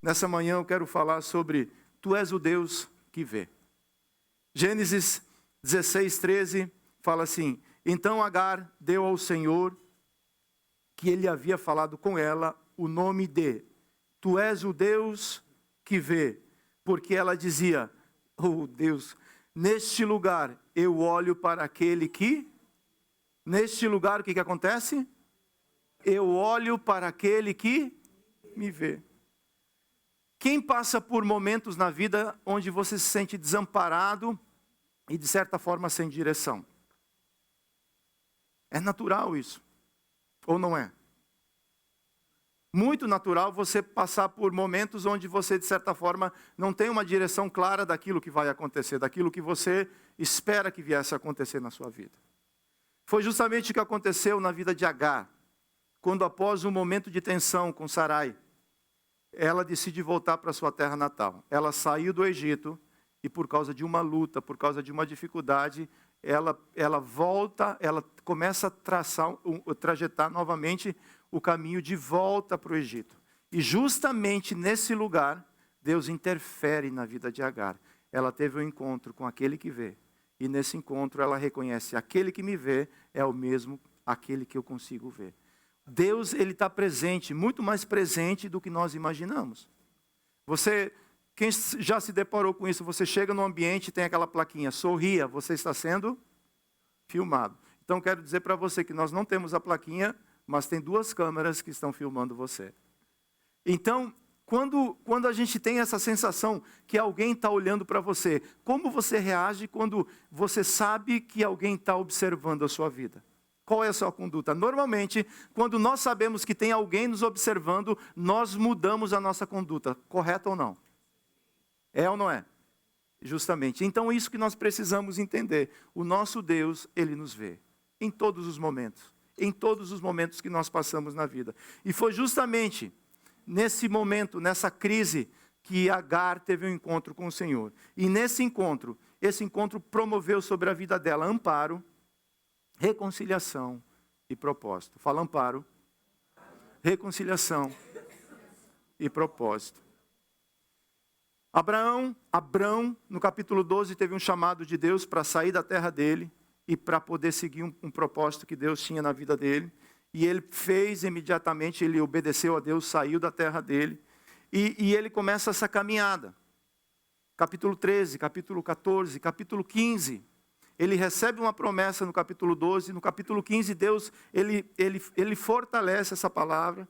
Nessa manhã eu quero falar sobre Tu és o Deus que vê. Gênesis 16, 13 fala assim: então Agar deu ao Senhor, que ele havia falado com ela, o nome de Tu és o Deus que vê. Porque ela dizia: oh Deus, neste lugar eu olho para aquele que... Neste lugar o que acontece? Eu olho para aquele que me vê. Quem passa por momentos na vida onde você se sente desamparado e de certa forma sem direção? É natural isso, ou não é? Muito natural você passar por momentos onde você de certa forma não tem uma direção clara daquilo que vai acontecer, daquilo que você espera que viesse a acontecer na sua vida. Foi justamente o que aconteceu na vida de Agar, quando após um momento de tensão com Sarai, ela decide voltar para sua terra natal. Ela saiu do Egito e por causa de uma luta, por causa de uma dificuldade, ela volta, ela começa a trajetar novamente o caminho de volta para o Egito. E justamente nesse lugar, Deus interfere na vida de Agar. Ela teve um encontro com aquele que vê. E nesse encontro ela reconhece: aquele que me vê é o mesmo aquele que eu consigo ver. Deus, ele está presente, muito mais presente do que nós imaginamos. Quem já se deparou com isso, você chega no ambiente e tem aquela plaquinha: sorria, você está sendo filmado. Então quero dizer para você que nós não temos a plaquinha, mas tem 2 câmeras que estão filmando você. Então, quando a gente tem essa sensação que alguém está olhando para você, como você reage quando você sabe que alguém está observando a sua vida? Qual é a sua conduta? Normalmente, quando nós sabemos que tem alguém nos observando, nós mudamos a nossa conduta. Correto ou não? É ou não é? Justamente. Então, isso que nós precisamos entender. O nosso Deus, Ele nos vê. Em todos os momentos. Em todos os momentos que nós passamos na vida. E foi justamente nesse momento, nessa crise, que Agar teve um encontro com o Senhor. E esse encontro promoveu sobre a vida dela amparo, reconciliação e propósito. Fala amparo, reconciliação e propósito. Abrão, no capítulo 12, teve um chamado de Deus para sair da terra dele e para poder seguir um propósito que Deus tinha na vida dele. E ele fez imediatamente, ele obedeceu a Deus, saiu da terra dele. E ele começa essa caminhada. Capítulo 13, capítulo 14, capítulo 15. Ele recebe uma promessa no capítulo 12. No capítulo 15, Deus, ele fortalece essa palavra.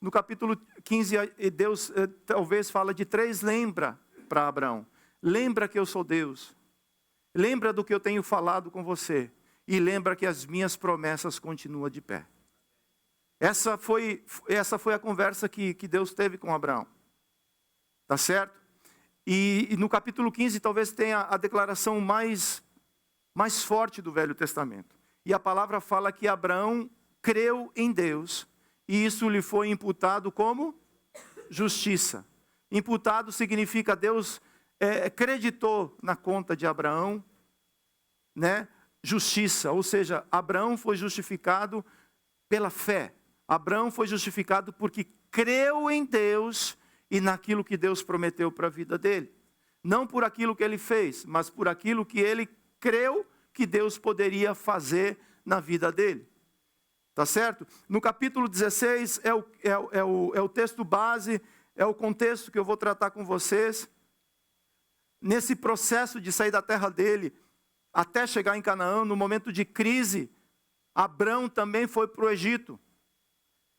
No capítulo 15, Deus talvez fala de 3 lembra para Abraão. Lembra que eu sou Deus. Lembra do que eu tenho falado com você. E lembra que as minhas promessas continuam de pé. Essa foi a conversa que Deus teve com Abraão. Tá certo? E no capítulo 15 talvez tenha a declaração mais forte do Velho Testamento. E a palavra fala que Abraão creu em Deus. E isso lhe foi imputado como justiça. Imputado significa Deus acreditou na conta de Abraão, né? Justiça, ou seja, Abraão foi justificado pela fé. Abraão foi justificado porque creu em Deus e naquilo que Deus prometeu para a vida dele. Não por aquilo que ele fez, mas por aquilo que ele creu que Deus poderia fazer na vida dele. Tá certo? No capítulo 16 é o texto base, é o contexto que eu vou tratar com vocês. Nesse processo de sair da terra dele até chegar em Canaã, no momento de crise, Abrão também foi para o Egito.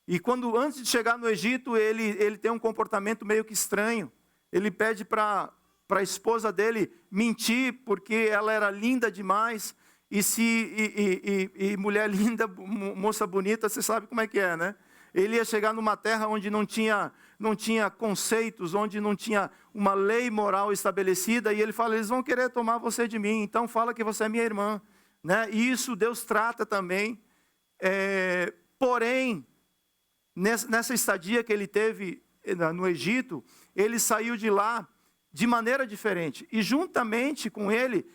E antes de chegar no Egito, ele tem um comportamento meio que estranho. Ele pede para a esposa dele mentir, porque ela era linda demais. E mulher linda, moça bonita, você sabe como é que é, né? Ele ia chegar numa terra onde não tinha conceitos, onde não tinha uma lei moral estabelecida, e ele fala: eles vão querer tomar você de mim, então fala que você é minha irmã, né? E isso Deus trata também. Porém, nessa estadia que ele teve no Egito, ele saiu de lá de maneira diferente, e juntamente com ele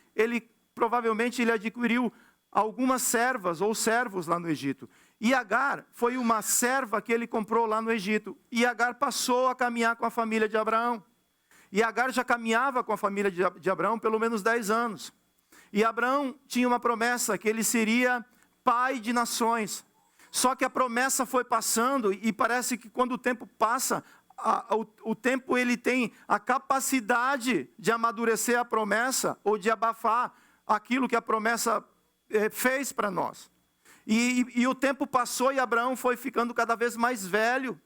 provavelmente ele adquiriu algumas servas ou servos lá no Egito. E Agar foi uma serva que ele comprou lá no Egito. E Agar passou a caminhar com a família de Abraão. E Agar já caminhava com a família de Abraão pelo menos 10 anos. E Abraão tinha uma promessa que ele seria pai de nações. Só que a promessa foi passando e parece que quando o tempo passa, o tempo ele tem a capacidade de amadurecer a promessa ou de abafar aquilo que a promessa fez para nós. E o tempo passou e Abraão foi ficando cada vez mais velho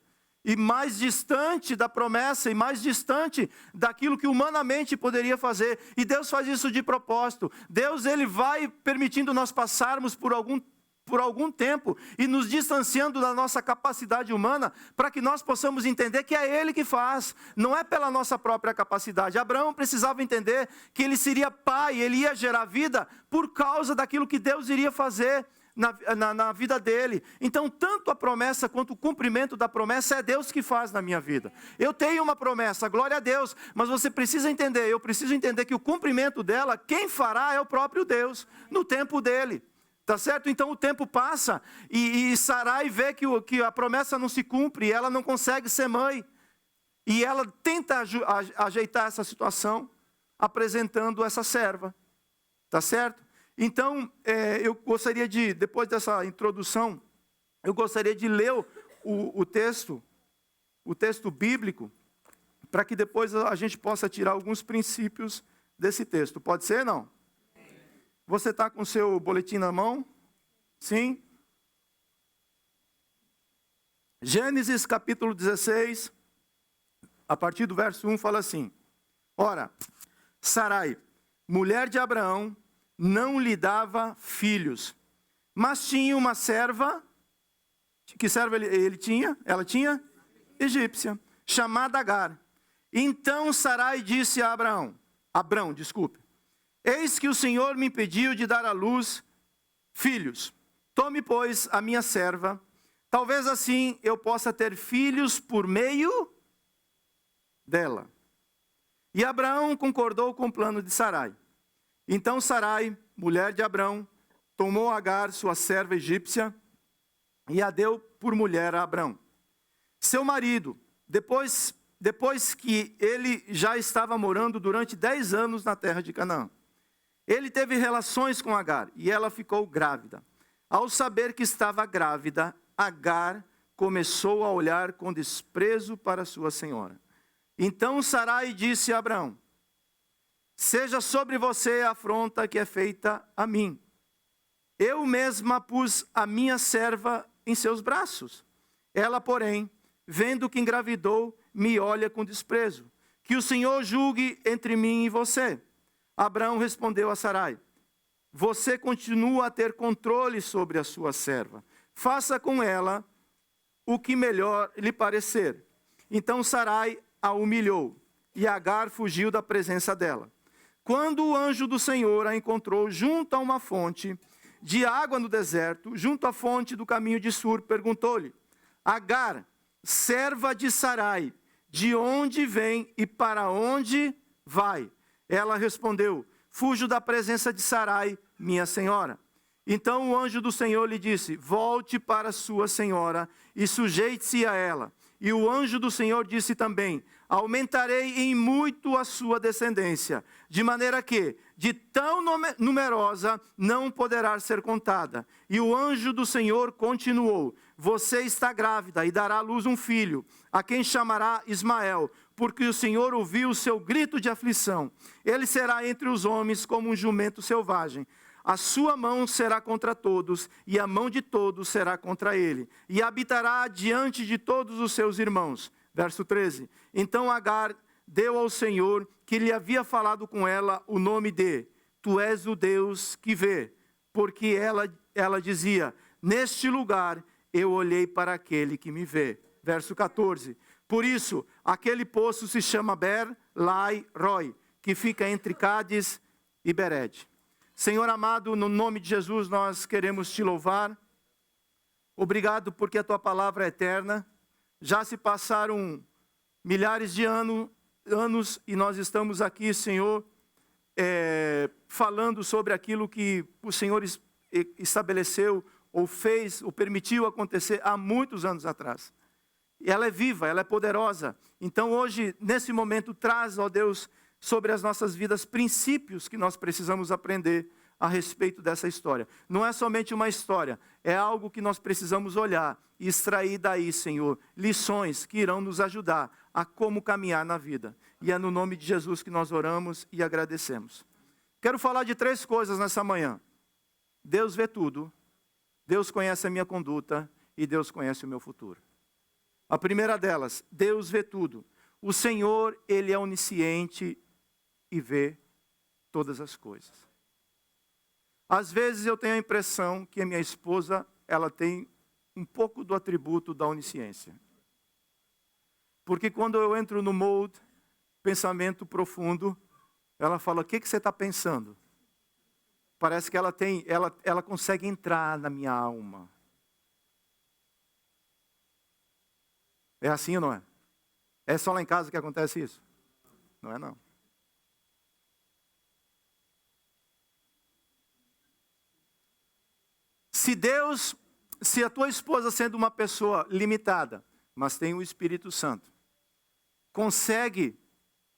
e mais distante da promessa e mais distante daquilo que humanamente poderia fazer. E Deus faz isso de propósito. Deus ele vai permitindo nós passarmos por algum tempo e nos distanciando da nossa capacidade humana para que nós possamos entender que é Ele que faz, não é pela nossa própria capacidade. Abraão precisava entender que ele seria pai, ele ia gerar vida por causa daquilo que Deus iria fazer na vida dele. Então tanto a promessa quanto o cumprimento da promessa é Deus que faz na minha vida. Eu tenho uma promessa, glória a Deus, mas você precisa entender, eu preciso entender que o cumprimento dela, quem fará é o próprio Deus, no tempo dele. Tá certo? Então o tempo passa e Sarai vê que a promessa não se cumpre e ela não consegue ser mãe. E ela tenta ajeitar essa situação apresentando essa serva. Tá certo? Então eu gostaria de, depois dessa introdução, eu gostaria de ler o texto bíblico, para que depois a gente possa tirar alguns princípios desse texto. Pode ser, não? Você está com o seu boletim na mão? Sim? Gênesis capítulo 16, a partir do verso 1, fala assim: Ora, Sarai, mulher de Abraão, não lhe dava filhos, mas tinha uma serva. Que serva ele tinha? Ela tinha? Egípcia, chamada Agar. Então Sarai disse a Abrão, eis que o Senhor me impediu de dar à luz filhos. Tome, pois, a minha serva, talvez assim eu possa ter filhos por meio dela. E Abraão concordou com o plano de Sarai. Então Sarai, mulher de Abrão, tomou Agar, sua serva egípcia, e a deu por mulher a Abrão. Seu marido, depois que ele já estava morando durante 10 anos na terra de Canaã, ele teve relações com Agar e ela ficou grávida. Ao saber que estava grávida, Agar começou a olhar com desprezo para sua senhora. Então Sarai disse a Abrão: seja sobre você a afronta que é feita a mim. Eu mesma pus a minha serva em seus braços. Ela, porém, vendo que engravidou, me olha com desprezo. Que o Senhor julgue entre mim e você. Abrão respondeu a Sarai: você continua a ter controle sobre a sua serva. Faça com ela o que melhor lhe parecer. Então Sarai a humilhou, e Agar fugiu da presença dela. Quando o anjo do Senhor a encontrou junto a uma fonte de água no deserto, junto à fonte do caminho de Sur, perguntou-lhe: Agar, serva de Sarai, de onde vem e para onde vai? Ela respondeu: fujo da presença de Sarai, minha senhora. Então o anjo do Senhor lhe disse: volte para sua senhora e sujeite-se a ela. E o anjo do Senhor disse também: aumentarei em muito a sua descendência, de maneira que, de tão numerosa, não poderá ser contada. E o anjo do Senhor continuou: você está grávida e dará à luz um filho, a quem chamará Ismael, porque o Senhor ouviu o seu grito de aflição. Ele será entre os homens como um jumento selvagem. A sua mão será contra todos, e a mão de todos será contra ele. E habitará diante de todos os seus irmãos. Verso 13. Então Agar deu ao Senhor, que lhe havia falado com ela, o nome de: tu és o Deus que vê. Porque ela dizia: neste lugar eu olhei para aquele que me vê. Verso 14. Por isso, aquele poço se chama Ber-Lai-Roi, que fica entre Cádiz e Bered. Senhor amado, no nome de Jesus nós queremos te louvar. Obrigado porque a tua palavra é eterna. Já se passaram milhares de anos e nós estamos aqui, Senhor, falando sobre aquilo que o Senhor estabeleceu, ou fez, ou permitiu acontecer há muitos anos atrás. Ela é viva, ela é poderosa. Então hoje, nesse momento, traz, ó Deus, sobre as nossas vidas, princípios que nós precisamos aprender a respeito dessa história. Não é somente uma história, é algo que nós precisamos olhar e extrair daí, Senhor, lições que irão nos ajudar a como caminhar na vida. E é no nome de Jesus que nós oramos e agradecemos. Quero falar de 3 coisas nessa manhã. Deus vê tudo, Deus conhece a minha conduta e Deus conhece o meu futuro. A primeira delas, Deus vê tudo. O Senhor, Ele é onisciente e vê todas as coisas. Às vezes eu tenho a impressão que a minha esposa, ela tem um pouco do atributo da onisciência. Porque quando eu entro no mode, pensamento profundo, ela fala, o que você está pensando? Parece que ela consegue entrar na minha alma. É assim ou não é? É só lá em casa que acontece isso? Não é não. Se a tua esposa, sendo uma pessoa limitada, mas tem o Espírito Santo, consegue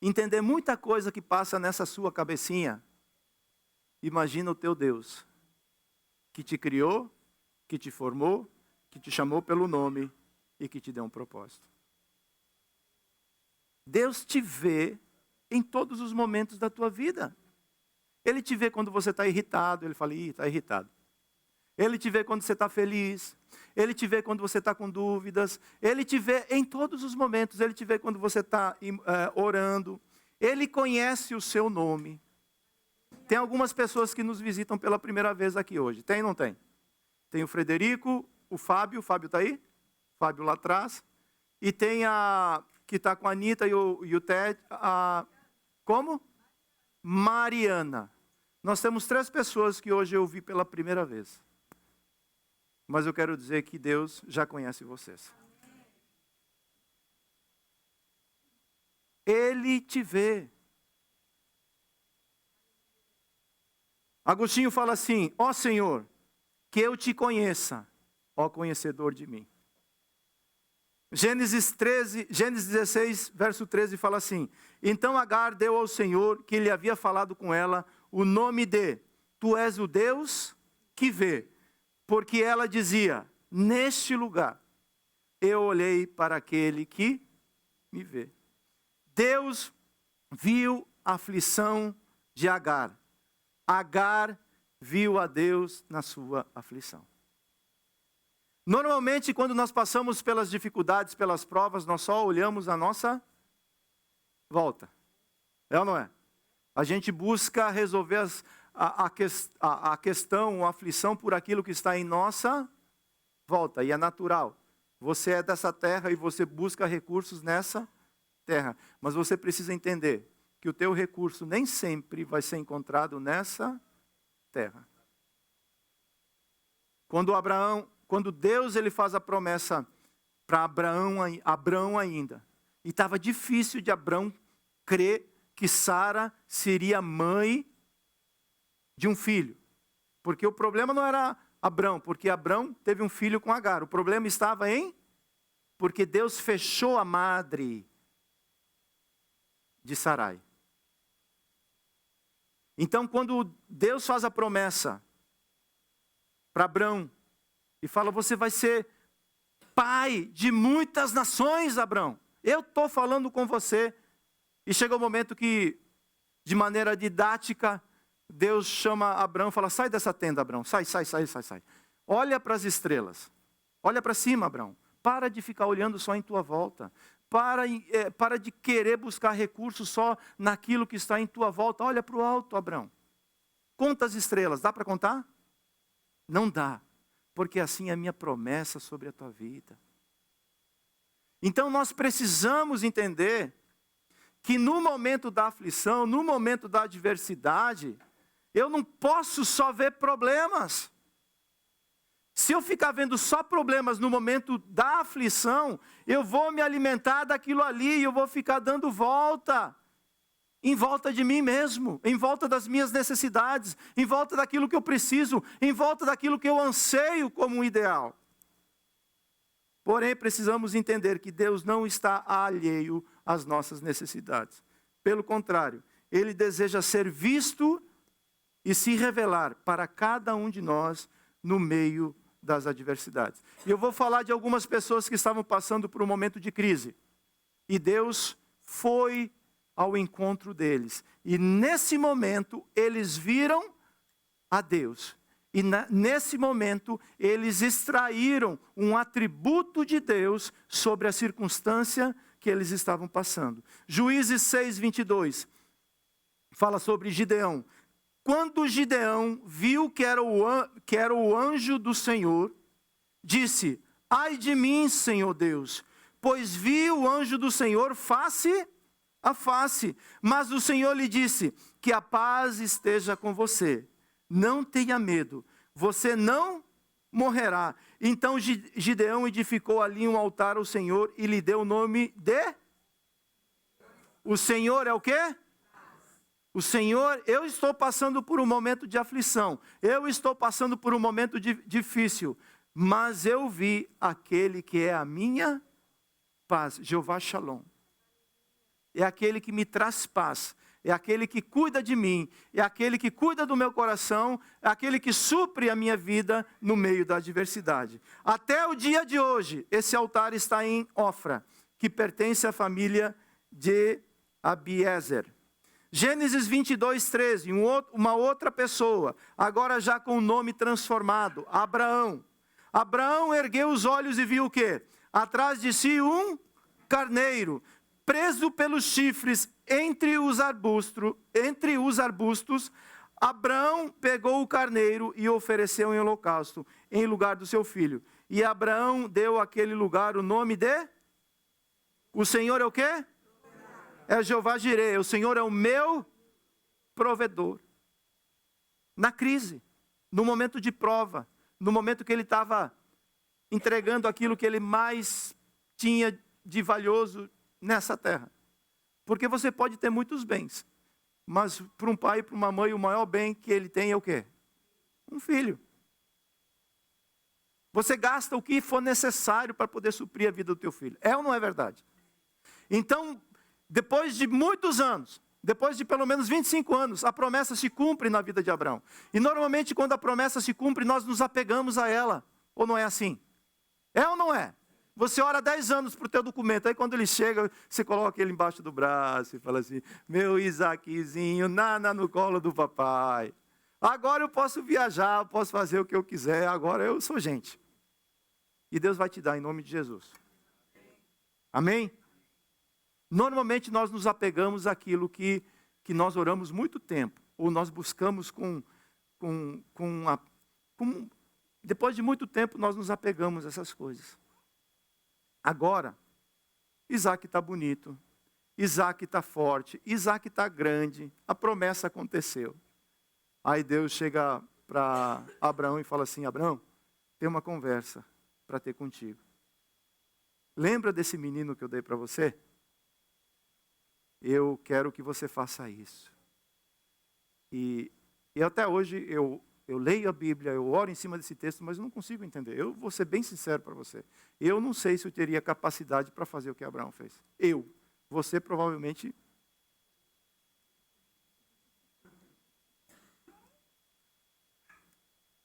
entender muita coisa que passa nessa sua cabecinha, imagina o teu Deus, que te criou, que te formou, que te chamou pelo nome e que te deu um propósito. Deus te vê em todos os momentos da tua vida. Ele te vê quando você está irritado, ele fala, está irritado. Ele te vê quando você está feliz. Ele te vê quando você está com dúvidas. Ele te vê em todos os momentos. Ele te vê quando você está orando. Ele conhece o seu nome. Tem algumas pessoas que nos visitam pela primeira vez aqui hoje. Tem ou não tem? Tem o Frederico, o Fábio está aí? Fábio lá atrás. E tem a que está com a Anitta e o Ted. Como? Mariana. Nós temos 3 pessoas que hoje eu vi pela primeira vez. Mas eu quero dizer que Deus já conhece vocês. Ele te vê. Agostinho fala assim, ó Senhor, que eu te conheça, ó conhecedor de mim. Gênesis 16, verso 13 fala assim, então Agar deu ao Senhor, que ele havia falado com ela, o nome de, tu és o Deus que vê. Porque ela dizia, neste lugar, eu olhei para aquele que me vê. Deus viu a aflição de Agar. Agar viu a Deus na sua aflição. Normalmente, quando nós passamos pelas dificuldades, pelas provas, nós só olhamos a nossa volta. É ou não é? A gente busca resolver a questão, a aflição por aquilo que está em nossa volta. E é natural. Você é dessa terra e você busca recursos nessa terra. Mas você precisa entender que o teu recurso nem sempre vai ser encontrado nessa terra. Quando Deus ele faz a promessa para Abraão ainda, e estava difícil de Abraão crer que Sara seria mãe de um filho. Porque o problema não era Abrão, porque Abrão teve um filho com Agar. O problema estava porque Deus fechou a madre de Sarai. Então, quando Deus faz a promessa para Abrão e fala, você vai ser pai de muitas nações, Abrão. Eu estou falando com você. E chega o momento que, de maneira didática, Deus chama Abrão e fala, sai dessa tenda, Abrão, sai. Olha para as estrelas, olha para cima, Abrão. Para de ficar olhando só em tua volta. Para de querer buscar recursos só naquilo que está em tua volta. Olha para o alto, Abrão. Conta as estrelas, dá para contar? Não dá, porque assim é a minha promessa sobre a tua vida. Então nós precisamos entender que no momento da aflição, no momento da adversidade, eu não posso só ver problemas. Se eu ficar vendo só problemas no momento da aflição, eu vou me alimentar daquilo ali e eu vou ficar dando volta. em volta de mim mesmo, em volta das minhas necessidades, em volta daquilo que eu preciso, em volta daquilo que eu anseio como um ideal. Porém, precisamos entender que Deus não está alheio às nossas necessidades. Pelo contrário, Ele deseja ser visto e se revelar para cada um de nós no meio das adversidades. E eu vou falar de algumas pessoas que estavam passando por um momento de crise. E Deus foi ao encontro deles. E nesse momento, eles viram a Deus. E nesse momento, eles extraíram um atributo de Deus sobre a circunstância que eles estavam passando. Juízes 6, 22, fala sobre Gideão. Quando Gideão viu que era o anjo do Senhor, disse: ai de mim, Senhor Deus, pois vi o anjo do Senhor face a face. Mas o Senhor lhe disse: que a paz esteja com você. Não tenha medo, você não morrerá. Então Gideão edificou ali um altar ao Senhor e lhe deu o nome de... O Senhor é o quê? O Senhor, eu estou passando por um momento de aflição, eu estou passando por um momento difícil, mas eu vi aquele que é a minha paz, Jeová Shalom. É aquele que me traz paz, é aquele que cuida de mim, é aquele que cuida do meu coração, é aquele que supre a minha vida no meio da adversidade. Até o dia de hoje, esse altar está em Ofra, que pertence à família de Abiezer. Gênesis 22, 13, uma outra pessoa, agora já com o nome transformado, Abraão. Abraão ergueu os olhos e viu o quê? Atrás de si um carneiro, preso pelos chifres entre os arbustos. Abraão pegou o carneiro e ofereceu em holocausto, em lugar do seu filho. E Abraão deu àquele lugar o nome de... O Senhor é o quê? É Jeová Jireh, o Senhor é o meu provedor. Na crise, no momento de prova, no momento que ele estava entregando aquilo que ele mais tinha de valioso nessa terra. Porque você pode ter muitos bens, mas para um pai e para uma mãe, o maior bem que ele tem é o quê? Um filho. Você gasta o que for necessário para poder suprir a vida do teu filho. É ou não é verdade? Então, depois de muitos anos, depois de pelo menos 25 anos, a promessa se cumpre na vida de Abraão. E normalmente quando a promessa se cumpre, nós nos apegamos a ela. Ou não é assim? É ou não é? Você ora 10 anos para o teu documento, aí quando ele chega, você coloca ele embaixo do braço e fala assim: meu Isaquezinho, nana no colo do papai. Agora eu posso viajar, eu posso fazer o que eu quiser, agora eu sou gente. E Deus vai te dar em nome de Jesus. Amém? Normalmente nós nos apegamos àquilo que nós oramos muito tempo, ou nós buscamos depois de muito tempo nós nos apegamos a essas coisas. Agora, Isaac está bonito, Isaac está forte, Isaac está grande, a promessa aconteceu. Aí Deus chega para Abraão e fala assim: Abraão, tem uma conversa para ter contigo. Lembra desse menino que eu dei para você? Eu quero que você faça isso. E até hoje eu leio a Bíblia, eu oro em cima desse texto, mas eu não consigo entender. Eu vou ser bem sincero para você. Eu não sei se eu teria capacidade para fazer o que Abraão fez. Você provavelmente...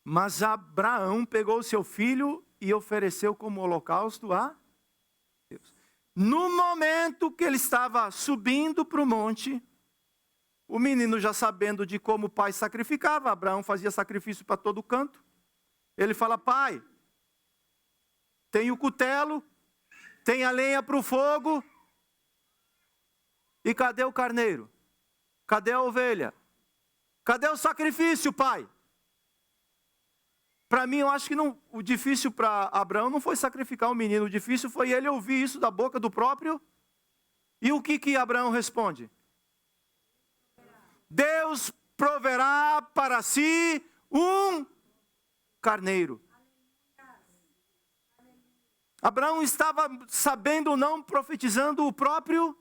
Mas Abraão pegou o seu filho e ofereceu como holocausto a Deus. No momento que ele estava subindo para o monte, o menino já sabendo de como o pai sacrificava, Abraão fazia sacrifício para todo canto. Ele fala: pai, tem o cutelo, tem a lenha para o fogo, e cadê o carneiro? Cadê a ovelha? Cadê o sacrifício, pai? Para mim, eu acho que o difícil para Abraão não foi sacrificar o menino, o difícil foi ele ouvir isso da boca do próprio. E o que Abraão responde? Deus proverá para si um carneiro. Abraão estava, sabendo ou não, profetizando o próprio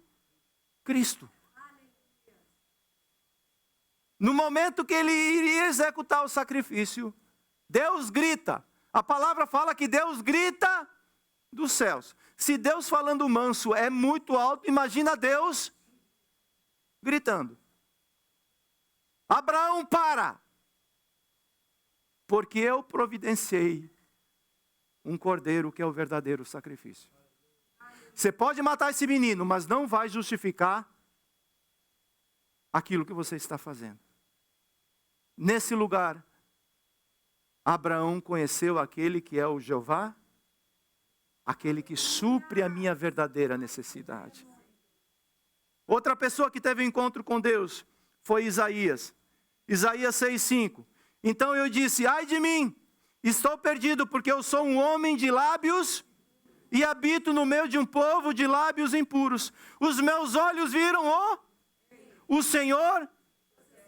Cristo. No momento que ele iria executar o sacrifício, Deus grita. A palavra fala que Deus grita dos céus. Se Deus falando manso é muito alto, imagina Deus gritando. Abraão, para! Porque eu providenciei um cordeiro que é o verdadeiro sacrifício. Você pode matar esse menino, mas não vai justificar aquilo que você está fazendo. Nesse lugar, Abraão conheceu aquele que é o Jeová, aquele que supre a minha verdadeira necessidade. Outra pessoa que teve um encontro com Deus foi Isaías. Isaías 6,5. Então eu disse, ai de mim, estou perdido porque eu sou um homem de lábios e habito no meio de um povo de lábios impuros. Os meus olhos viram o Senhor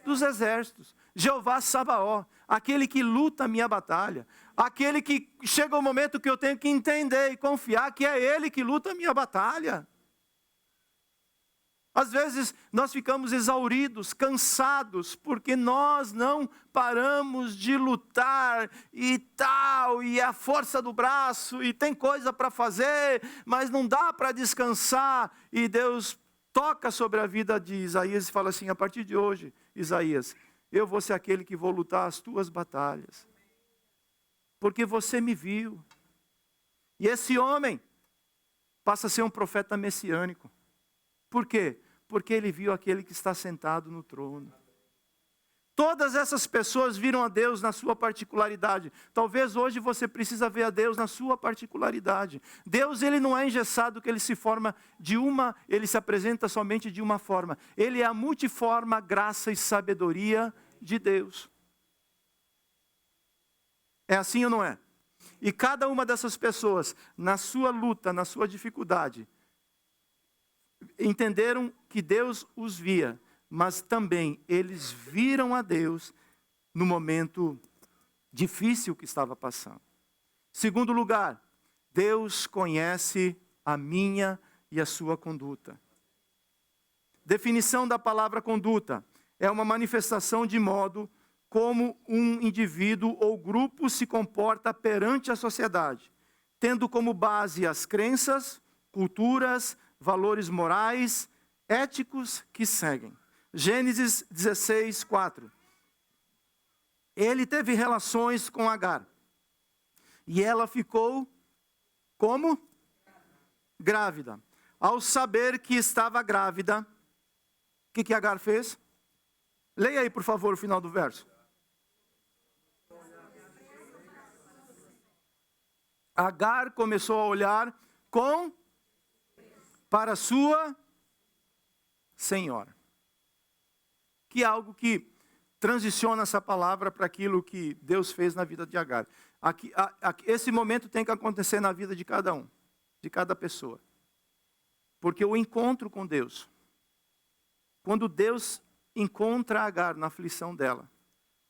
dos exércitos, Jeová Sabaó, aquele que luta a minha batalha, aquele que chega o momento que eu tenho que entender e confiar que é Ele que luta a minha batalha. Às vezes nós ficamos exauridos, cansados, porque nós não paramos de lutar e tal, e é a força do braço, e tem coisa para fazer, mas não dá para descansar. E Deus toca sobre a vida de Isaías e fala assim, a partir de hoje, Isaías, eu vou ser aquele que vou lutar as tuas batalhas. Porque você me viu. E esse homem passa a ser um profeta messiânico. Por quê? Porque ele viu aquele que está sentado no trono. Todas essas pessoas viram a Deus na sua particularidade. Talvez hoje você precisa ver a Deus na sua particularidade. Deus, ele não é engessado, que ele se forma de uma, ele se apresenta somente de uma forma. Ele é a multiforme graça e sabedoria de Deus. É assim ou não é? E cada uma dessas pessoas, na sua luta, na sua dificuldade, entenderam que Deus os via, mas também eles viram a Deus no momento difícil que estava passando. Segundo lugar, Deus conhece a minha e a sua conduta. Definição da palavra conduta: é uma manifestação de modo como um indivíduo ou grupo se comporta perante a sociedade, tendo como base as crenças, culturas, valores morais, éticos que seguem. Gênesis 16, 4. Ele teve relações com Agar. E ela ficou como? Grávida. Ao saber que estava grávida, o que Agar fez? Leia aí, por favor, o final do verso. Agar começou a olhar para sua senhora. Que é algo que transiciona essa palavra para aquilo que Deus fez na vida de Agar. Esse momento tem que acontecer na vida de cada um, de cada pessoa. Porque o encontro com Deus, quando Deus encontra Agar na aflição dela,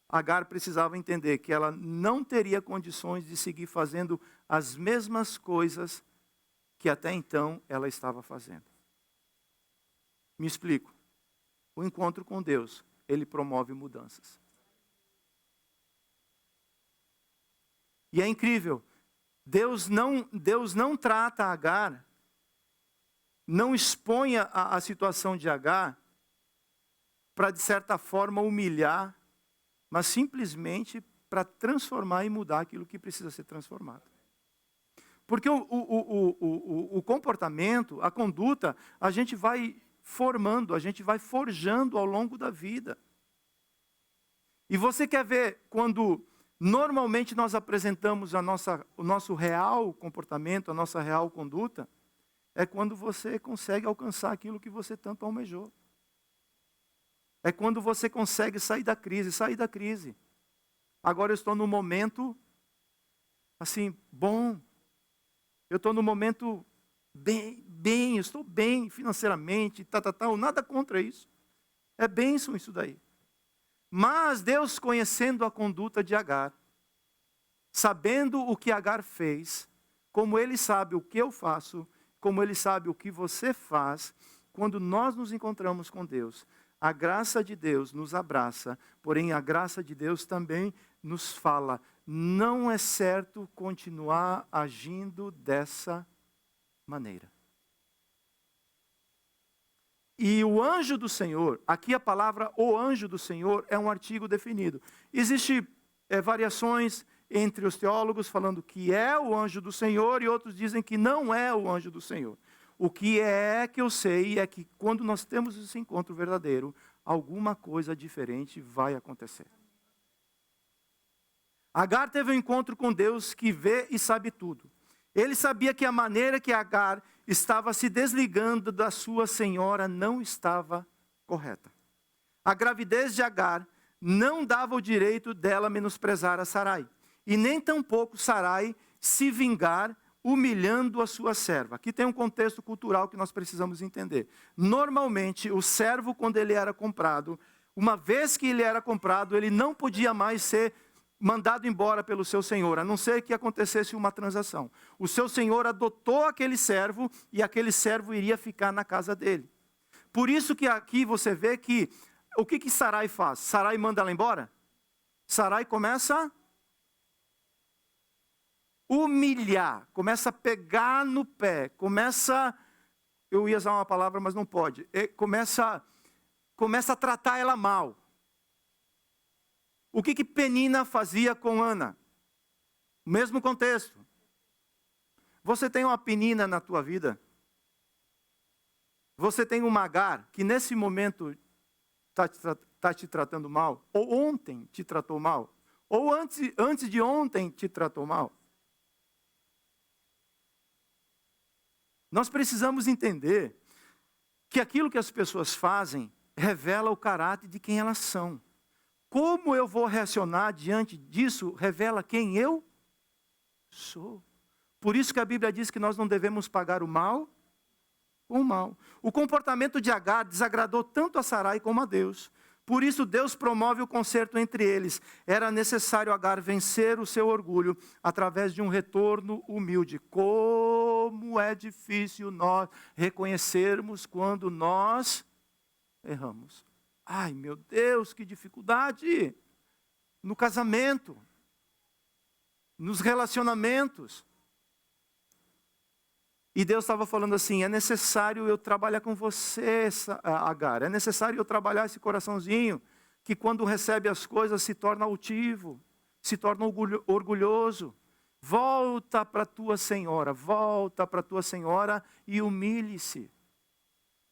Agar precisava entender que ela não teria condições de seguir fazendo as mesmas coisas que até então ela estava fazendo. Me explico. O encontro com Deus, ele promove mudanças. E é incrível. Deus não trata Agar, não expõe a situação de Agar para, de certa forma, humilhar, mas simplesmente para transformar e mudar aquilo que precisa ser transformado. Porque o comportamento, a conduta, a gente vai formando, a gente vai forjando ao longo da vida. E você quer ver quando normalmente nós apresentamos o nosso real comportamento, a nossa real conduta, é quando você consegue alcançar aquilo que você tanto almejou. É quando você consegue sair da crise. Agora eu estou num momento, assim, bom. Eu estou num momento bem, eu estou bem financeiramente, nada contra isso. É bênção isso daí. Mas Deus, conhecendo a conduta de Agar, sabendo o que Agar fez, como Ele sabe o que eu faço, como Ele sabe o que você faz, quando nós nos encontramos com Deus, A graça de Deus nos abraça, porém a graça de Deus também nos fala: não é certo continuar agindo dessa maneira. E o anjo do Senhor, aqui a palavra o anjo do Senhor é um artigo definido. Existem variações entre os teólogos falando que é o anjo do Senhor e outros dizem que não é o anjo do Senhor. O que eu sei é que quando nós temos esse encontro verdadeiro, alguma coisa diferente vai acontecer. Agar teve um encontro com Deus que vê e sabe tudo. Ele sabia que a maneira que Agar estava se desligando da sua senhora não estava correta. A gravidez de Agar não dava o direito dela menosprezar a Sarai. E nem tampouco Sarai se vingar humilhando a sua serva. Aqui tem um contexto cultural que nós precisamos entender. Normalmente, o servo, quando ele era comprado, uma vez que ele era comprado, ele não podia mais ser mandado embora pelo seu senhor, a não ser que acontecesse uma transação. O seu senhor adotou aquele servo e aquele servo iria ficar na casa dele. Por isso que aqui você vê que, o que Sarai faz? Sarai manda ela embora? Sarai começa a humilhar, começa a pegar no pé, eu ia usar uma palavra, mas não pode, começa a tratar ela mal. O que Penina fazia com Ana? O mesmo contexto. Você tem uma Penina na tua vida? Você tem uma Agar que nesse momento está te tratando mal? Ou ontem te tratou mal? Ou antes de ontem te tratou mal? Nós precisamos entender que aquilo que as pessoas fazem revela o caráter de quem elas são. Como eu vou reacionar diante disso revela quem eu sou. Por isso que a Bíblia diz que nós não devemos pagar o mal com o mal. O comportamento de Agar desagradou tanto a Sarai como a Deus. Por isso Deus promove o conserto entre eles. Era necessário Agar vencer o seu orgulho através de um retorno humilde. Como é difícil nós reconhecermos quando nós erramos. Ai, meu Deus, que dificuldade! No casamento, nos relacionamentos. E Deus estava falando assim, é necessário eu trabalhar com você, Agar. É necessário eu trabalhar esse coraçãozinho, que quando recebe as coisas se torna altivo, se torna orgulhoso. Volta para tua senhora e humilhe-se.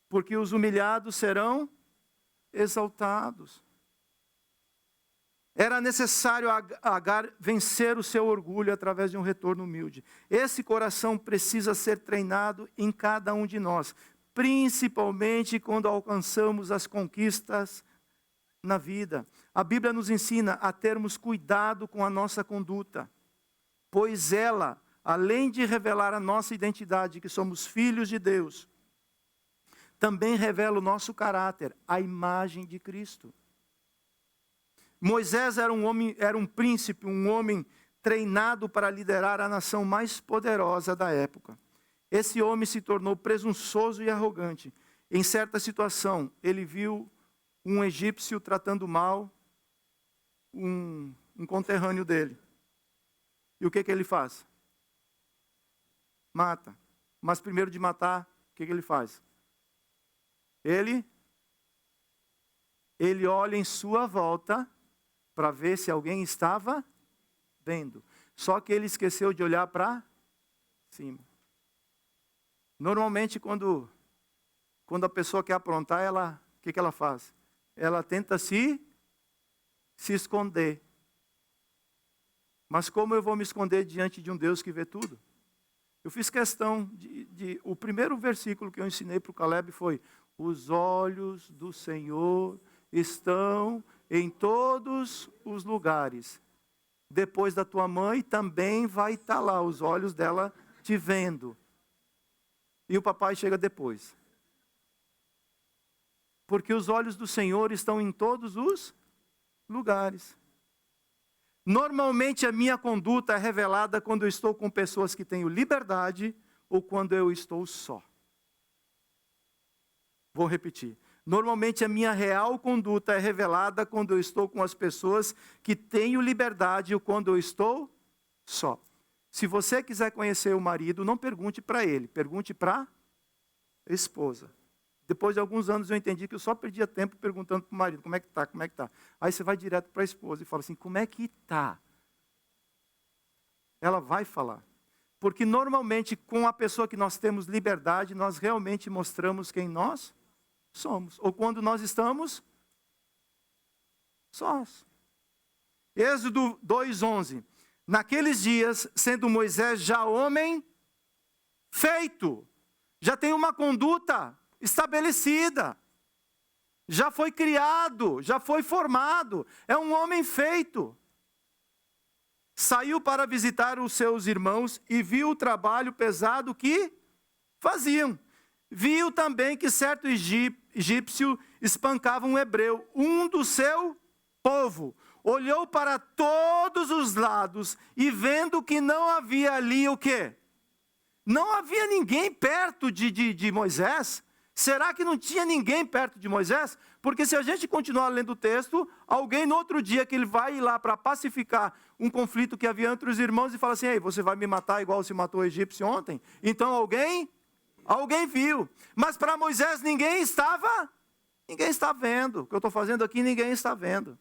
Porque os humilhados serão exaltados. Era necessário Agar vencer o seu orgulho através de um retorno humilde. Esse coração precisa ser treinado em cada um de nós, principalmente quando alcançamos as conquistas na vida. A Bíblia nos ensina a termos cuidado com a nossa conduta, pois ela, além de revelar a nossa identidade, que somos filhos de Deus, também revela o nosso caráter, a imagem de Cristo. Moisés era um príncipe, um homem treinado para liderar a nação mais poderosa da época. Esse homem se tornou presunçoso e arrogante. Em certa situação, ele viu um egípcio tratando mal um conterrâneo dele. E o que ele faz? Mata. Mas primeiro de matar, o que ele faz? Ele olha em sua volta para ver se alguém estava vendo. Só que ele esqueceu de olhar para cima. Normalmente, quando a pessoa quer aprontar, o que ela faz? Ela tenta se esconder. Mas como eu vou me esconder diante de um Deus que vê tudo? Eu fiz questão o primeiro versículo que eu ensinei para o Caleb foi: os olhos do Senhor estão em todos os lugares. Depois da tua mãe também vai estar lá, os olhos dela te vendo. E o papai chega depois. Porque os olhos do Senhor estão em todos os lugares. Normalmente a minha conduta é revelada quando eu estou com pessoas que tenho liberdade ou quando eu estou só. Vou repetir. Normalmente a minha real conduta é revelada quando eu estou com as pessoas que tenho liberdade ou quando eu estou só. Se você quiser conhecer o marido, não pergunte para ele, pergunte para a esposa. Depois de alguns anos eu entendi que eu só perdia tempo perguntando para o marido, como é que está, como é que está. Aí você vai direto para a esposa e fala assim, como é que está? Ela vai falar. Porque normalmente com a pessoa que nós temos liberdade, nós realmente mostramos quem nós somos. Ou quando nós estamos sós. Êxodo 2:11. Naqueles dias, sendo Moisés já homem feito, já tem uma conduta estabelecida, já foi criado, já foi formado, é um homem feito. Saiu para visitar os seus irmãos e viu o trabalho pesado que faziam. Viu também que certo egípcio espancava um hebreu, um do seu povo. Olhou para todos os lados e vendo que não havia ali o quê? Não havia ninguém perto de Moisés. Será que não tinha ninguém perto de Moisés? Porque se a gente continuar lendo o texto, alguém no outro dia que ele vai lá para pacificar um conflito que havia entre os irmãos e fala assim, ei, você vai me matar igual se matou o egípcio ontem? Então alguém viu. Mas para Moisés ninguém está vendo. O que eu estou fazendo aqui ninguém está vendo.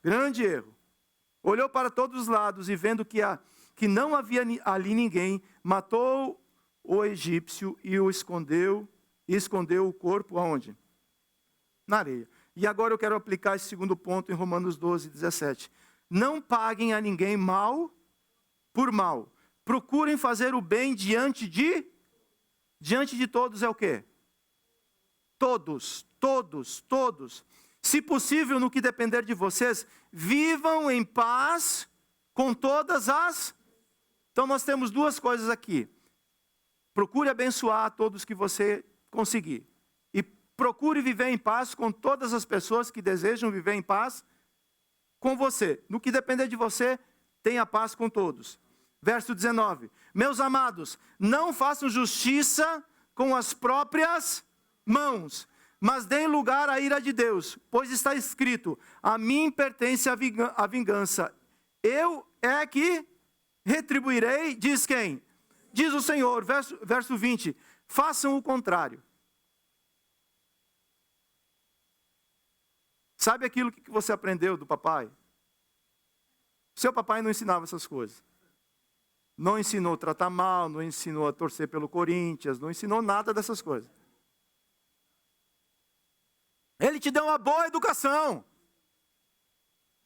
Grande erro. Olhou para todos os lados e vendo que não havia ali ninguém, matou o egípcio e escondeu o corpo aonde? Na areia. E agora eu quero aplicar esse segundo ponto em Romanos 12:17. Não paguem a ninguém mal por mal. Procurem fazer o bem diante de todos é o quê? Todos. Se possível, no que depender de vocês, vivam em paz com todas as... Então nós temos duas coisas aqui. Procure abençoar todos que você conseguir. E procure viver em paz com todas as pessoas que desejam viver em paz com você. No que depender de você, tenha paz com todos. Verso 19. Meus amados, não façam justiça com as próprias mãos, mas deem lugar à ira de Deus, pois está escrito, a mim pertence a vingança. Eu é que retribuirei, diz quem? Diz o Senhor, verso 20, façam o contrário. Sabe aquilo que você aprendeu do papai? Seu papai não ensinava essas coisas. Não ensinou a tratar mal, não ensinou a torcer pelo Corinthians, não ensinou nada dessas coisas. Ele te deu uma boa educação.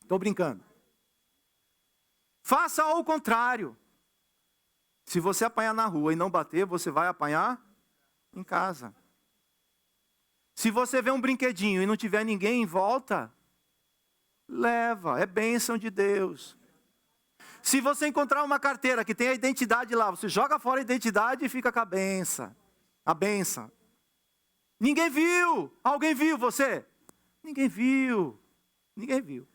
Estou brincando. Faça ao contrário. Se você apanhar na rua e não bater, você vai apanhar em casa. Se você vê um brinquedinho e não tiver ninguém em volta, leva, é bênção de Deus. Se você encontrar uma carteira que tem a identidade lá, você joga fora a identidade e fica com a benção. A benção. Ninguém viu. Alguém viu você? Ninguém viu. Ninguém viu.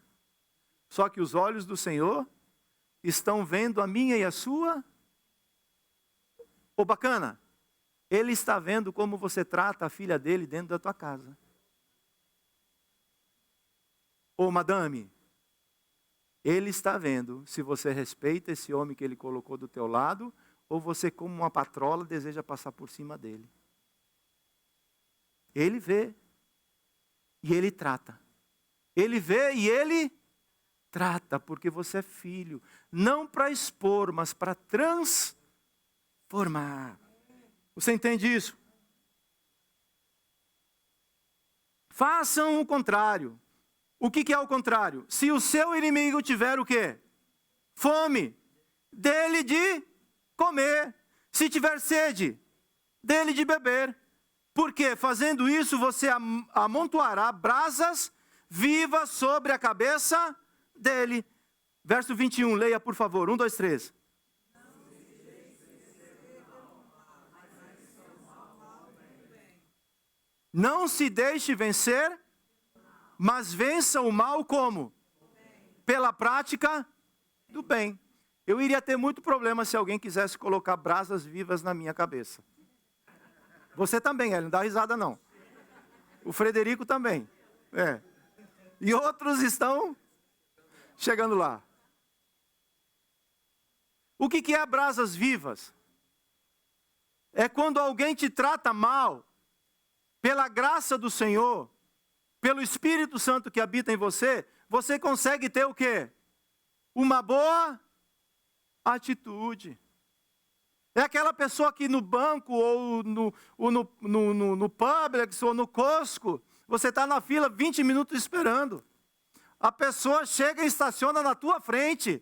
Só que os olhos do Senhor estão vendo a minha e a sua. Ô, bacana. Ele está vendo como você trata a filha dele dentro da tua casa. Ô, madame. Ele está vendo se você respeita esse homem que ele colocou do teu lado ou você, como uma patrola, deseja passar por cima dele. Ele vê e ele trata. Ele vê e ele trata, porque você é filho. Não para expor, mas para transformar. Você entende isso? Façam o contrário. O que é o contrário? Se o seu inimigo tiver o quê? Fome, dele de comer. Se tiver sede, dele de beber. Porque fazendo isso você amontoará brasas vivas sobre a cabeça dele. Verso 21, leia por favor. 1, 2, 3. Não se deixe vencer, mas vença o mal como? Pela prática do bem. Eu iria ter muito problema se alguém quisesse colocar brasas vivas na minha cabeça. Você também, Ellen, não dá risada não. O Frederico também. E outros estão chegando lá. O que é brasas vivas? É quando alguém te trata mal, pela graça do Senhor, pelo Espírito Santo que habita em você, você consegue ter o quê? Uma boa atitude. É aquela pessoa que no banco, ou no Publix, ou no Costco, você está na fila 20 minutos esperando. A pessoa chega e estaciona na tua frente.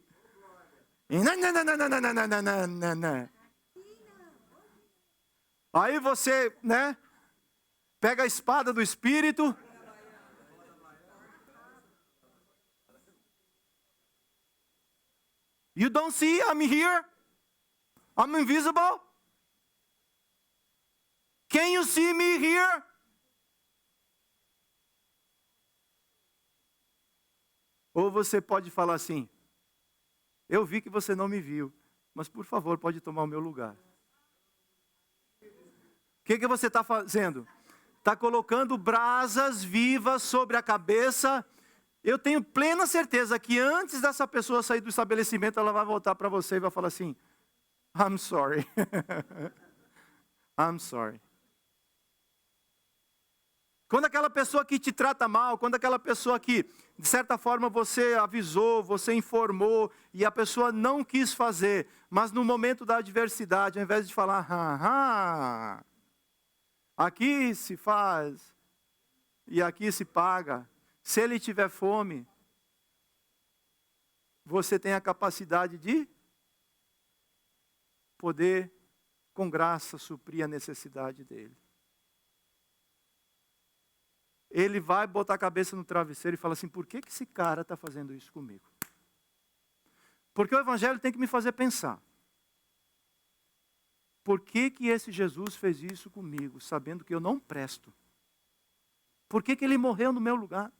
Aí você, pega a espada do Espírito. You don't see I'm here? I'm invisible? Can you see me here? Ou você pode falar assim: eu vi que você não me viu, mas por favor, pode tomar o meu lugar. O que você está fazendo? Está colocando brasas vivas sobre a cabeça. Eu tenho plena certeza que antes dessa pessoa sair do estabelecimento, ela vai voltar para você e vai falar assim: I'm sorry. I'm sorry. Quando aquela pessoa que te trata mal, quando aquela pessoa que, de certa forma, você avisou, você informou, e a pessoa não quis fazer, mas no momento da adversidade, ao invés de falar, aqui se faz, e aqui se paga, se ele tiver fome, você tem a capacidade de poder, com graça, suprir a necessidade dele. Ele vai botar a cabeça no travesseiro e fala assim: por que esse cara está fazendo isso comigo? Porque o Evangelho tem que me fazer pensar. Por que esse Jesus fez isso comigo, sabendo que eu não presto? Por que ele morreu no meu lugar?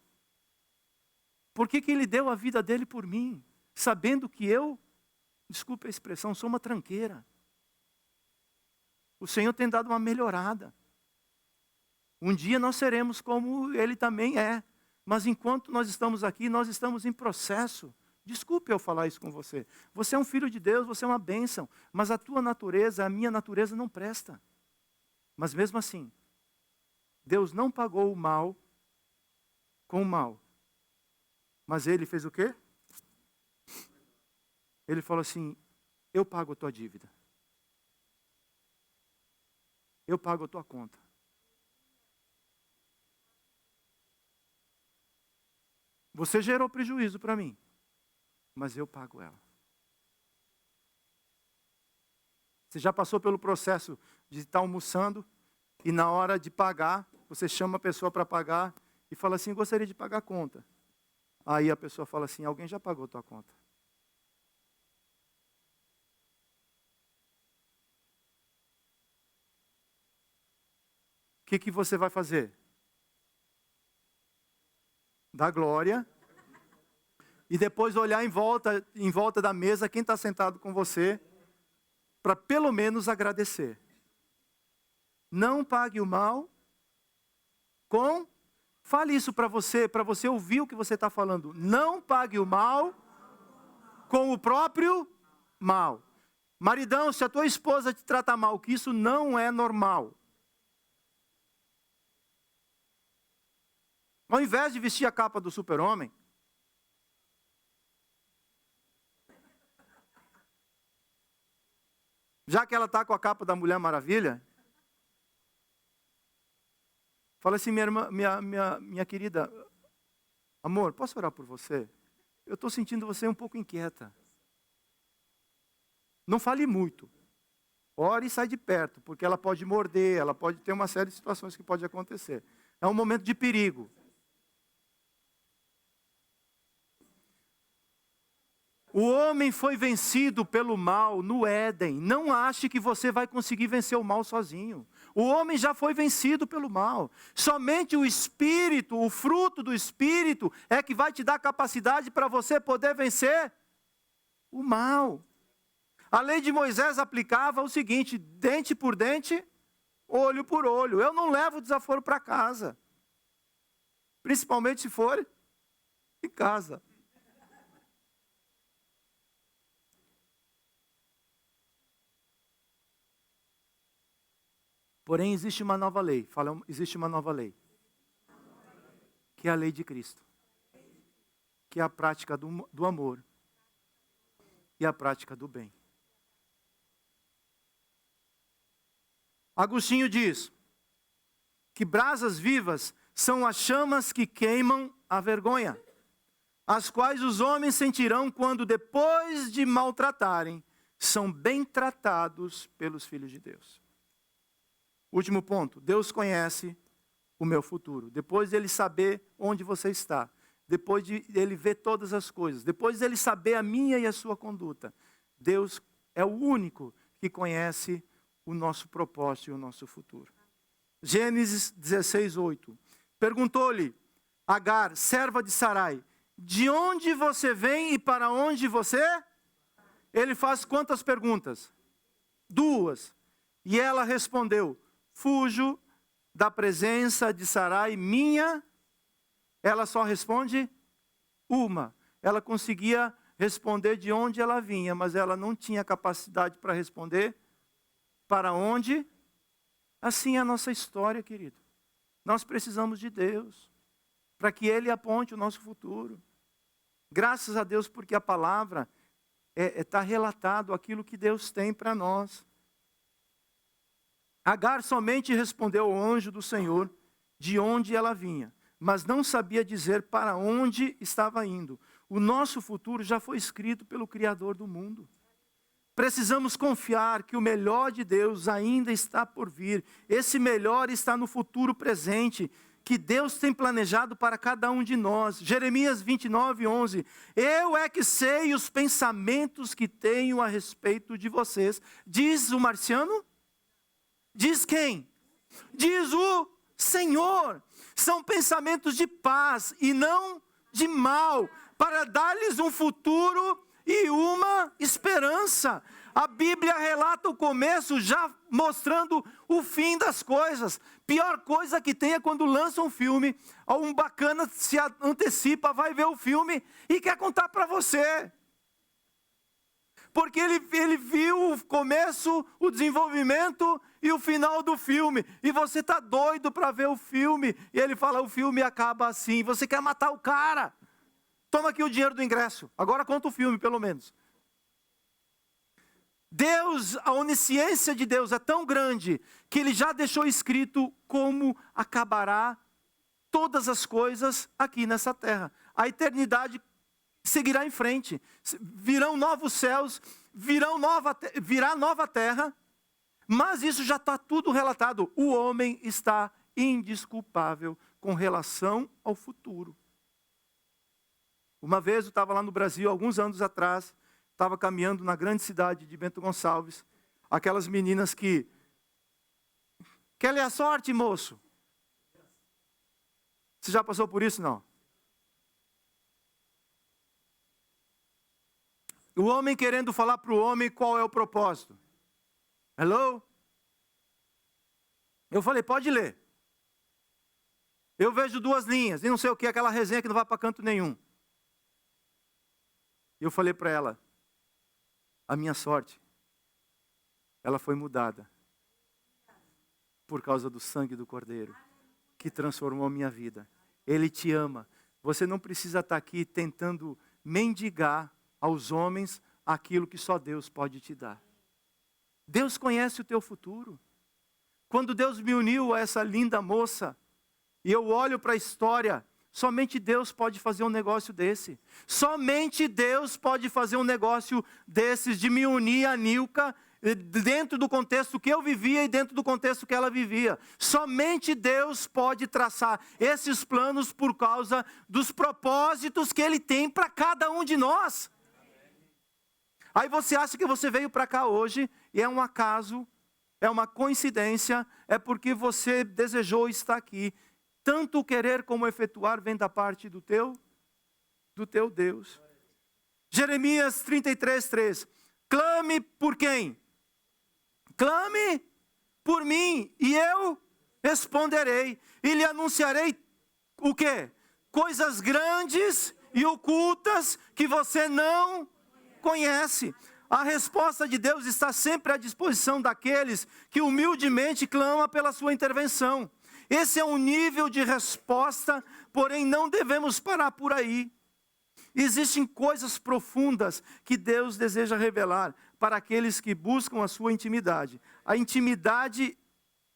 Por que ele deu a vida dele por mim, sabendo que eu, desculpe a expressão, sou uma tranqueira? O Senhor tem dado uma melhorada. Um dia nós seremos como ele também é. Mas enquanto nós estamos aqui, nós estamos em processo. Desculpe eu falar isso com você. Você é um filho de Deus, você é uma bênção. Mas a tua natureza, a minha natureza não presta. Mas mesmo assim, Deus não pagou o mal com o mal. Mas ele fez o quê? Ele falou assim: eu pago a tua dívida. Eu pago a tua conta. Você gerou prejuízo para mim, mas eu pago ela. Você já passou pelo processo de estar almoçando e na hora de pagar, você chama a pessoa para pagar e fala assim: gostaria de pagar a conta. Aí a pessoa fala assim: alguém já pagou a tua conta. O que você vai fazer? Dar glória, e depois olhar em volta da mesa quem está sentado com você, para pelo menos agradecer. Não pague o mal com... Fale isso para você ouvir o que você está falando. Não pague o mal com o próprio mal. Maridão, se a tua esposa te trata mal, que isso não é normal. Ao invés de vestir a capa do super-homem, já que ela está com a capa da Mulher Maravilha, fala assim: minha querida, amor, posso orar por você? Eu estou sentindo você um pouco inquieta. Não fale muito. Ore e sai de perto, porque ela pode morder, ela pode ter uma série de situações que pode acontecer. É um momento de perigo. O homem foi vencido pelo mal no Éden. Não ache que você vai conseguir vencer o mal sozinho. O homem já foi vencido pelo mal. Somente o Espírito, o fruto do Espírito, é que vai te dar capacidade para você poder vencer o mal. A lei de Moisés aplicava o seguinte: dente por dente, olho por olho. Eu não levo desaforo para casa. principalmente se for em casa. Porém, existe uma nova lei. Existe uma nova lei. Que é a lei de Cristo. Que é a prática do amor. E a prática do bem. Agostinho diz que brasas vivas são as chamas que queimam a vergonha, as quais os homens sentirão quando, depois de maltratarem, são bem tratados pelos filhos de Deus. Último ponto, Deus conhece o meu futuro. Depois de Ele saber onde você está, depois de Ele ver todas as coisas, depois de Ele saber a minha e a sua conduta, Deus é o único que conhece o nosso propósito e o nosso futuro. Gênesis 16:8. Perguntou-lhe Agar, serva de Sarai, de onde você vem e para onde você? Ele faz quantas perguntas? 2. E ela respondeu, fujo da presença de Sarai, minha. Ela só responde uma. Ela conseguia responder de onde ela vinha, mas ela não tinha capacidade para responder para onde. Assim é a nossa história, querido. Nós precisamos de Deus, para que Ele aponte o nosso futuro. Graças a Deus, porque a palavra está relatado aquilo que Deus tem para nós. Agar somente respondeu ao anjo do Senhor de onde ela vinha, mas não sabia dizer para onde estava indo. O nosso futuro já foi escrito pelo Criador do mundo. Precisamos confiar que o melhor de Deus ainda está por vir. Esse melhor está no futuro presente, que Deus tem planejado para cada um de nós. Jeremias 29:11. Eu é que sei os pensamentos que tenho a respeito de vocês. Diz o marciano? Diz quem? Diz o Senhor. São pensamentos de paz e não de mal, para dar-lhes um futuro e uma esperança. A Bíblia relata o começo já mostrando o fim das coisas. Pior coisa que tem é quando lança um filme, um bacana se antecipa, vai ver o filme e quer contar para você. Porque ele viu o começo, o desenvolvimento e o final do filme. E você está doido para ver o filme. E ele fala, o filme acaba assim. Você quer matar o cara. Toma aqui o dinheiro do ingresso. Agora conta o filme, pelo menos. Deus, a onisciência de Deus é tão grande que Ele já deixou escrito como acabará todas as coisas aqui nessa terra. A eternidade seguirá em frente. Virão novos céus, virá nova terra, mas isso já está tudo relatado. O homem está indesculpável com relação ao futuro. Uma vez eu estava lá no Brasil, alguns anos atrás, estava caminhando na grande cidade de Bento Gonçalves, aquelas meninas que... Quer ler a sorte, moço? Você já passou por isso? Não. O homem querendo falar para o homem qual é o propósito. Hello? Eu falei, pode ler. Eu vejo 2 linhas, e não sei o que, aquela resenha que não vai para canto nenhum. E eu falei para ela, a minha sorte, ela foi mudada por causa do sangue do Cordeiro, que transformou a minha vida. Ele te ama. Você não precisa estar aqui tentando mendigar aos homens aquilo que só Deus pode te dar. Deus conhece o teu futuro. Quando Deus me uniu a essa linda moça, e eu olho para a história, somente Deus pode fazer um negócio desse. Somente Deus pode fazer um negócio desses, de me unir a Nilka, dentro do contexto que eu vivia e dentro do contexto que ela vivia. Somente Deus pode traçar esses planos por causa dos propósitos que Ele tem para cada um de nós. Aí você acha que você veio para cá hoje e é um acaso, é uma coincidência, é porque você desejou estar aqui. Tanto o querer como o efetuar vem da parte do teu Deus. Jeremias 33:3. Clame por quem? Clame por mim e eu responderei. E lhe anunciarei o quê? coisas grandes e ocultas que você não conhece. A resposta de Deus está sempre à disposição daqueles que humildemente clamam pela sua intervenção. Esse é um nível de resposta, porém não devemos parar por aí. Existem coisas profundas que Deus deseja revelar para aqueles que buscam a sua intimidade. A intimidade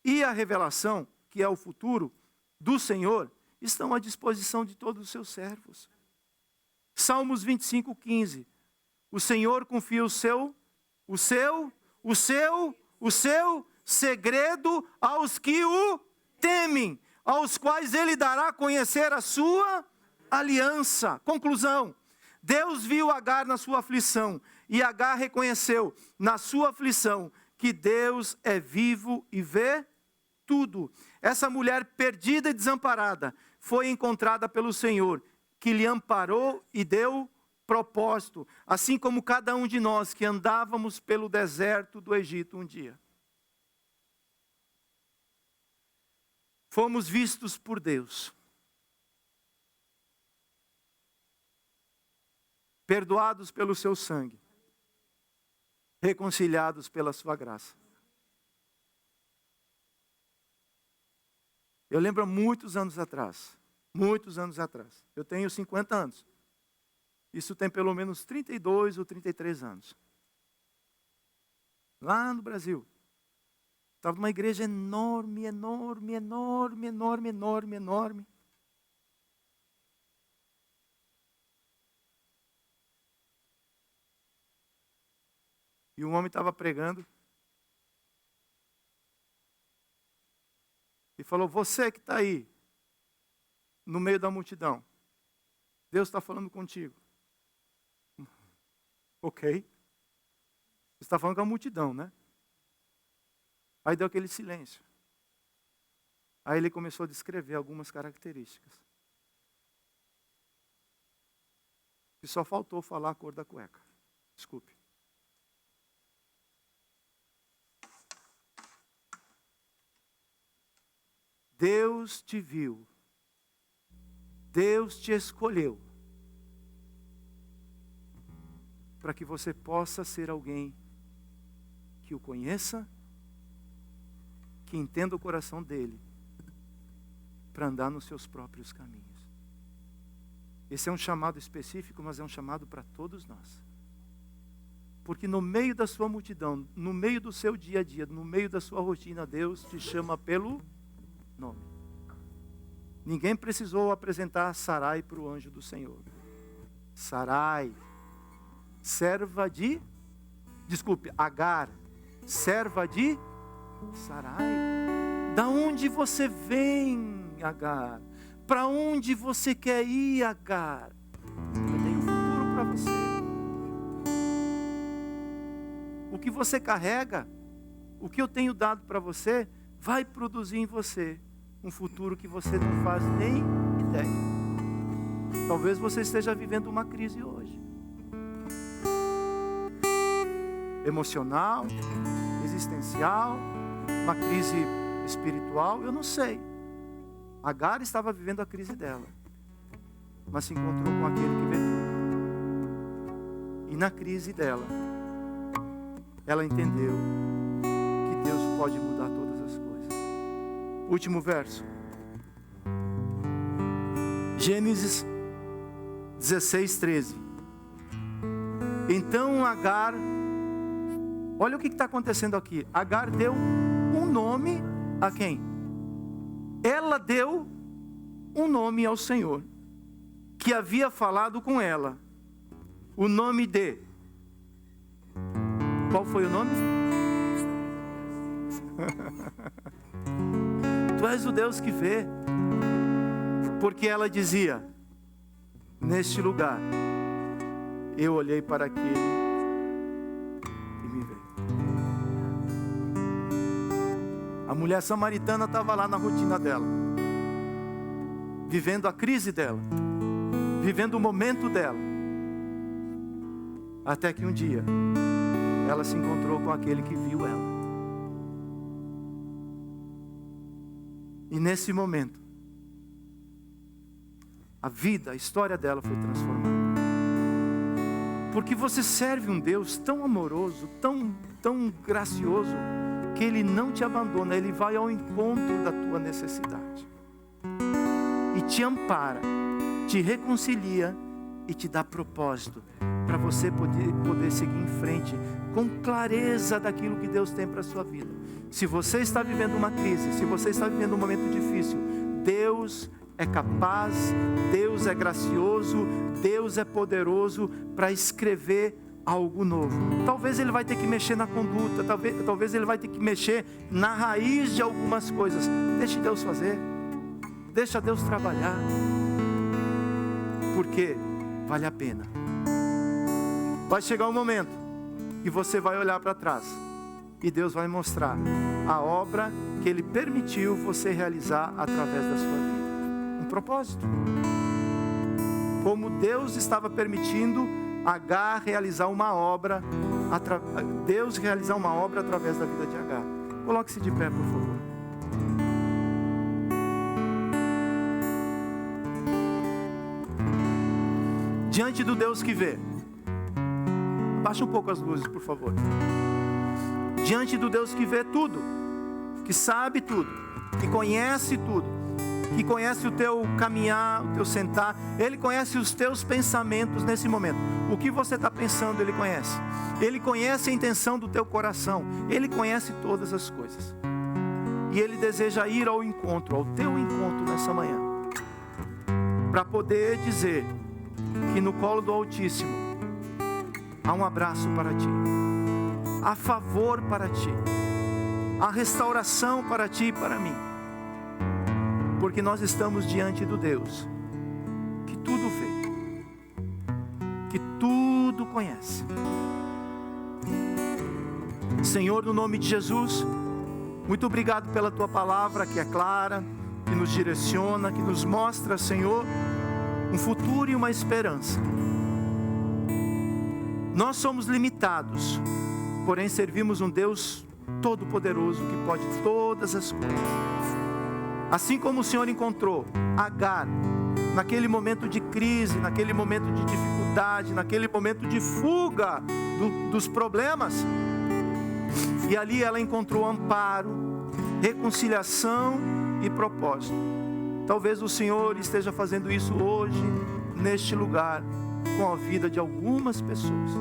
e a revelação, que é o futuro do Senhor, estão à disposição de todos os seus servos. Salmos 25:15. O Senhor confia o seu segredo aos que o temem, aos quais ele dará a conhecer a sua aliança. Conclusão: Deus viu Agar na sua aflição, e Agar reconheceu na sua aflição que Deus é vivo e vê tudo. Essa mulher perdida e desamparada foi encontrada pelo Senhor, que lhe amparou e deu propósito, assim como cada um de nós que andávamos pelo deserto do Egito um dia. Fomos vistos por Deus, perdoados pelo seu sangue, reconciliados pela sua graça. Eu lembro muitos anos atrás, eu tenho 50 anos. Isso tem pelo menos 32 ou 33 anos. Lá no Brasil. Estava numa igreja enorme. E um homem estava pregando. E falou: você que está aí, no meio da multidão, Deus está falando contigo. Ok. Você está falando com a multidão, né? Aí deu aquele silêncio. Aí ele começou a descrever algumas características. E só faltou falar a cor da cueca. Desculpe. Deus te viu. Deus te escolheu. Para que você possa ser alguém que o conheça, que entenda o coração dele, para andar nos seus próprios caminhos. Esse é um chamado específico, mas é um chamado para todos nós. Porque no meio da sua multidão, no meio do seu dia a dia, no meio da sua rotina, Deus te chama pelo nome. Ninguém precisou apresentar Sarai para o anjo do Senhor. Sarai, Agar, serva de Sarai. Da onde você vem, Agar? Para onde você quer ir, Agar? Eu tenho um futuro para você. O que você carrega, o que eu tenho dado para você, vai produzir em você um futuro que você não faz nem ideia. Talvez você esteja vivendo uma crise hoje. Emocional, existencial, uma crise espiritual, eu não sei. Agar estava vivendo a crise dela, mas se encontrou com aquele que vê tudo. E na crise dela, ela entendeu que Deus pode mudar todas as coisas. Último verso. Gênesis 16:13. Então Agar, olha o que está acontecendo aqui. Agar deu um nome a quem? Ela deu um nome ao Senhor, que havia falado com ela. O nome de... Qual foi o nome? Tu és o Deus que vê. Porque ela dizia: neste lugar, eu olhei para aquele e me veio. A mulher samaritana estava lá na rotina dela, vivendo a crise dela, vivendo o momento dela, até que um dia ela se encontrou com aquele que viu ela. E nesse momento a vida, a história dela foi transformada. Porque você serve um Deus tão amoroso, tão gracioso, que Ele não te abandona, Ele vai ao encontro da tua necessidade. E te ampara, te reconcilia e te dá propósito, para você poder seguir em frente, com clareza daquilo que Deus tem para a sua vida. Se você está vivendo uma crise, se você está vivendo um momento difícil, Deus é capaz, Deus é gracioso, Deus é poderoso para escrever algo novo. Talvez Ele vai ter que mexer na conduta, talvez Ele vai ter que mexer na raiz de algumas coisas. Deixe Deus fazer, deixa Deus trabalhar, porque vale a pena. Vai chegar um momento que você vai olhar para trás e Deus vai mostrar a obra que Ele permitiu você realizar através da sua vida. Um propósito. Como Deus estava permitindo Agar realizar uma obra, Deus realizar uma obra através da vida de Agar. Coloque-se de pé, por favor. Diante do Deus que vê, abaixa um pouco as luzes, por favor. Diante do Deus que vê tudo, que sabe tudo, que conhece tudo, que conhece o teu caminhar, o teu sentar, Ele conhece os teus pensamentos nesse momento. O que você está pensando, Ele conhece. Ele conhece a intenção do teu coração. Ele conhece todas as coisas. E Ele deseja ir ao encontro, ao teu encontro nessa manhã, para poder dizer que no colo do Altíssimo há um abraço para ti, há favor para ti, há restauração para ti e para mim. Porque nós estamos diante do Deus que tudo vê, que tudo conhece. Senhor, no nome de Jesus, muito obrigado pela Tua palavra que é clara, que nos direciona, que nos mostra, Senhor, um futuro e uma esperança. Nós somos limitados, porém servimos um Deus todo-poderoso que pode todas as coisas. Assim como o Senhor encontrou Agar naquele momento de crise, naquele momento de dificuldade, naquele momento de fuga dos problemas, e ali ela encontrou amparo, reconciliação e propósito. Talvez o Senhor esteja fazendo isso hoje, neste lugar, com a vida de algumas pessoas.